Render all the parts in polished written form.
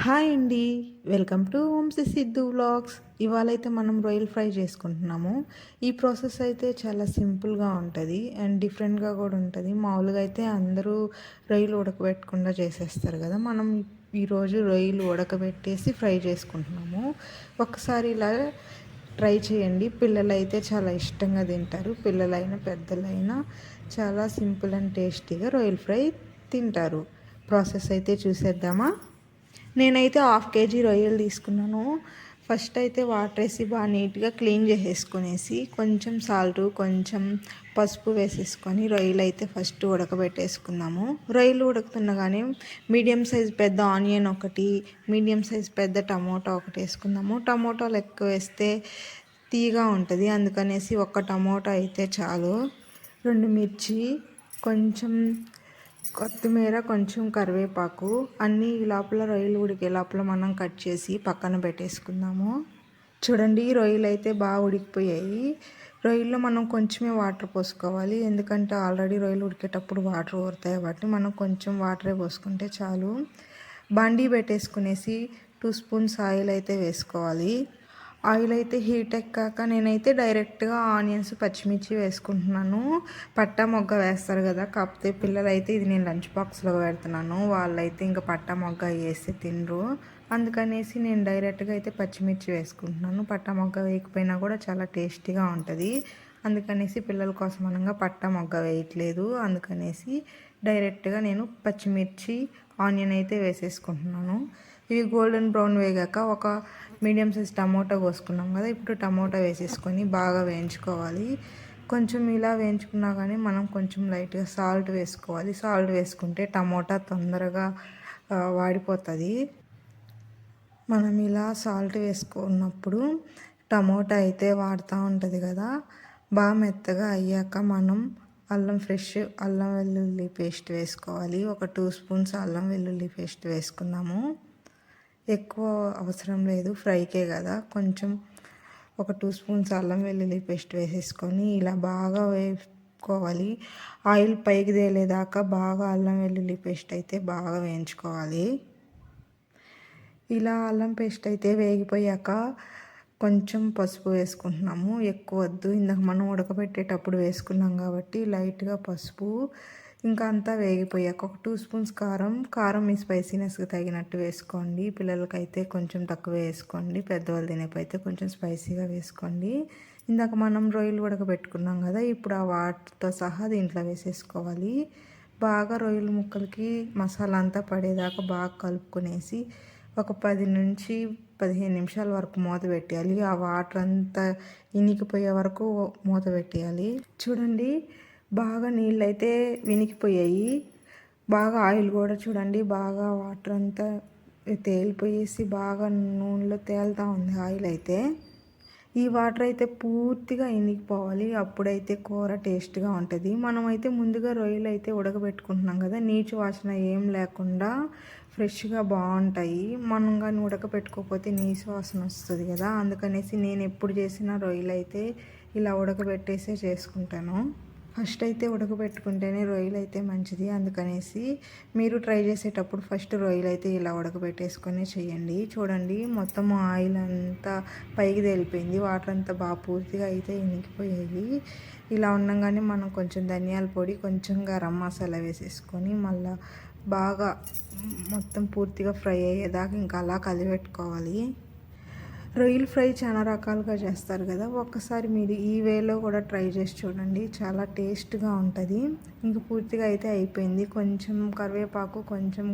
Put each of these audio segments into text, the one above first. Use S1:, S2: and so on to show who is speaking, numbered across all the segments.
S1: Hi అండి. Welcome to Vamsi Siddhu vlogs. ఇవాళైతే మనం రొయ్యలు ఫ్రై చేసుకుంటున్నాము. ఈ ప్రాసెస్ అయితే చాలా సింపుల్‌గా ఉంటది అండ్ డిఫరెంట్‌గా కూడా ఉంటది. మామూలుగా అయితే అందరూ రొయ్యలు ఉడకబెట్టకుండా చేసేస్తారు కదా! మనం ఈరోజు రొయ్యలు ఉడకబెట్టేసి ఫ్రై చేసుకుంటున్నాము. ఒక్కసారి ఇలా ట్రై చేయండి. పిల్లలైతే చాలా ఇష్టంగా తింటారు. పిల్లలైనా, పెద్దలైనా చాలా సింపుల్ అండ్ టేస్టీగా రొయ్యలు ఫ్రై తింటారు. ప్రాసెస్ అయితే చూసేద్దామా? నేనైతే హాఫ్ కేజీ రొయ్యలు తీసుకున్నాను. ఫస్ట్ అయితే వాటర్ వేసి బాగా నీట్గా క్లీన్ చేసేసుకునేసి కొంచెం సాల్టు, కొంచెం పసుపు వేసేసుకొని రొయ్యలు అయితే ఫస్ట్ ఉడకబెట్టేసుకుందాము. రొయ్యలు ఉడుకుతుండగానే మీడియం సైజ్ పెద్ద ఆనియన్ ఒకటి, మీడియం సైజ్ పెద్ద టమోటా ఒకటి వేసుకుందాము. టమోటాలు ఎక్కువ వేస్తే తీయగా ఉంటుంది, అందుకనేసి ఒక్క టమోటా అయితే చాలు. 2 మిర్చి, కొంచెం కొత్తిమీర, కొంచెం కరివేపాకు అన్నీ ఈ లోపల రొయ్యలు ఉడికే లోపల మనం కట్ చేసి పక్కన పెట్టేసుకుందాము. చూడండి, రొయ్యలు అయితే బాగా ఉడికిపోయాయి. రొయ్యల్లో మనం కొంచెమే వాటర్ పోసుకోవాలి, ఎందుకంటే ఆల్రెడీ రొయ్యలు ఉడికేటప్పుడు వాటర్ ఊరుతాయి కాబట్టి మనం కొంచెం వాటరే పోసుకుంటే చాలు. బండి పెట్టేసుకునేసి 2 స్పూన్స్ ఆయిల్ అయితే వేసుకోవాలి. ఆయిల్ అయితే హీట్ ఎక్కాక నేనైతే డైరెక్ట్గా ఆనియన్స్, పచ్చిమిర్చి వేసుకుంటున్నాను. పట్టా మొగ్గ వేస్తారు కదా, కాకపోతే పిల్లలైతే ఇది నేను లంచ్ బాక్స్లో పెడుతున్నాను. వాళ్ళైతే ఇంకా పట్టా మొగ్గ వేస్తే తినరు, అందుకనేసి నేను డైరెక్ట్గా అయితే పచ్చిమిర్చి వేసుకుంటున్నాను. పట్టా మొగ్గ వేయకపోయినా కూడా చాలా టేస్టీగా ఉంటుంది, అందుకనేసి పిల్లల కోసం అనగా పట్టా మొగ్గ వేయట్లేదు. అందుకనేసి డైరెక్ట్గా నేను పచ్చిమిర్చి, ఆనియన్ అయితే వేసేసుకుంటున్నాను. ఇవి గోల్డెన్ బ్రౌన్ వేగాక ఒక మీడియం సైజ్ టమోటా కోసుకున్నాం కదా, ఇప్పుడు టమోటా వేసేసుకొని బాగా వేయించుకోవాలి. కొంచెం ఇలా వేయించుకున్నా కానీ మనం కొంచెం లైట్గా సాల్ట్ వేసుకోవాలి. సాల్ట్ వేసుకుంటే టమోటా తొందరగా వాడిపోతుంది. మనం ఇలా సాల్ట్ వేసుకున్నప్పుడు టమోటా అయితే వాడుతూ ఉంటుంది కదా, బాగా మెత్తగా అయ్యాక మనం ఫ్రెష్ అల్లం వెల్లుల్లి పేస్ట్ వేసుకోవాలి. ఒక 2 స్పూన్స్ అల్లం వెల్లుల్లి పేస్ట్ వేసుకున్నాము. ఎక్కువ అవసరం లేదు, ఫ్రైకే కదా. కొంచెం ఒక 2 స్పూన్స్ అల్లం వెల్లుల్లి పేస్ట్ వేసేసుకొని ఇలా బాగా వేసుకోవాలి. ఆయిల్ పైకి తేలేదాకా బాగా అల్లం వెల్లుల్లి పేస్ట్ అయితే బాగా వేయించుకోవాలి. ఇలా అల్లం పేస్ట్ అయితే వేగిపోయాక కొంచెం పసుపు వేసుకుంటున్నాము, ఎక్కువ వద్దు. ఇందాక మనం ఉడకబెట్టేటప్పుడు వేసుకున్నాం కాబట్టి లైట్గా పసుపు. ఇంకా అంతా వేగిపోయాక ఒక 2 స్పూన్స్ కారం మీ స్పైసీనెస్కి తగినట్టు వేసుకోండి. పిల్లలకైతే కొంచెం తక్కువ వేసుకోండి, పెద్దవాళ్ళు తినేపైతే కొంచెం స్పైసీగా వేసుకోండి. ఇందాక మనం రొయ్యలు ఉడకబెట్టుకున్నాం కదా, ఇప్పుడు ఆ వాటితో సహా దీంట్లో వేసేసుకోవాలి. బాగా రొయ్యల ముక్కలకి మసాలా అంతా పడేదాకా బాగా కలుపుకునేసి ఒక 10 నుంచి 15 నిమిషాల వరకు మూత పెట్టేయాలి. ఆ వాటర్ అంతా ఇనికిపోయే వరకు మూత పెట్టేయాలి. చూడండి, బాగా నీళ్ళు అయితే వినికిపోయాయి. బాగా ఆయిల్ కూడా చూడండి, బాగా వాటర్ అంతా తేలిపోయేసి బాగా నూనెలో తేలుతూ ఉంది ఆయిల్ అయితే. ఈ వాటర్ అయితే పూర్తిగా ఇనికిపోవాలి, అప్పుడైతే కూర టేస్ట్గా ఉంటుంది. మనమైతే ముందుగా రొయ్యలు అయితే ఉడకబెట్టుకుంటున్నాం కదా, నీచు వాసన ఏం లేకుండా ఫ్రెష్గా బాగుంటాయి. మనం కానీ ఉడకబెట్టుకోకపోతే నీచు వాసన వస్తుంది కదా, అందుకనేసి నేను ఎప్పుడు చేసిన రొయ్యలు అయితే ఇలా ఉడకబెట్టేసే చేసుకుంటాను. ఫస్ట్ అయితే ఉడకబెట్టుకుంటేనే రొయ్యలు అయితే మంచిది, అందుకనేసి మీరు ట్రై చేసేటప్పుడు ఫస్ట్ రొయ్యలు అయితే ఇలా ఉడకబెట్టేసుకొని చేయండి. చూడండి, మొత్తం ఆయిల్ అంతా పైకి తేలిపోయింది, వాటర్ అంతా బాగా పూర్తిగా అయితే ఇనికిపోయాయి. ఇలా ఉండగానే మనం కొంచెం ధనియాల పొడి, కొంచెం గరం మసాలా వేసేసుకొని మళ్ళీ బాగా మొత్తం పూర్తిగా ఫ్రై అయ్యేదాకా ఇంకా అలా కలిపెట్టుకోవాలి. రొయ్యలు ఫ్రై చాలా రకాలుగా చేస్తారు కదా, ఒక్కసారి మీరు ఈ వేలో కూడా ట్రై చేసి చూడండి, చాలా టేస్ట్గా ఉంటుంది. ఇంక పూర్తిగా అయితే అయిపోయింది. కొంచెం కరివేపాకు, కొంచెం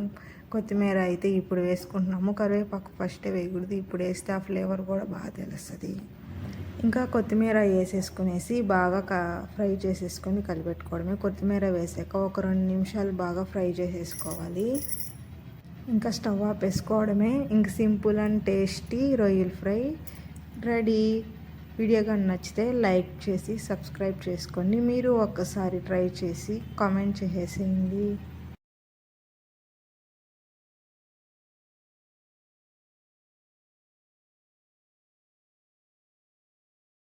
S1: కొత్తిమీర అయితే ఇప్పుడు వేసుకుంటున్నాము. కరివేపాకు ఫస్టే వేయకూడదు, ఇప్పుడు వేస్తే ఆ ఫ్లేవర్ కూడా బాగా తెలుస్తుంది. ఇంకా కొత్తిమీర వేసేసుకునేసి బాగా ఫ్రై చేసేసుకొని కలిపెట్టుకోవడమే. కొత్తిమీర వేసాక ఒక 2 నిమిషాలు బాగా ఫ్రై చేసేసుకోవాలి. ఇంకా స్టవ్ ఆపేసుకోవడమే. ఇంక సింపుల్ అండ్ టేస్టీ రొయ్యల్ ఫ్రై రెడీ. వీడియో కానీ నచ్చితే లైక్ చేసి సబ్స్క్రైబ్ చేసుకోండి. మీరు ఒక్కసారి ట్రై చేసి కామెంట్ చేసేయండి.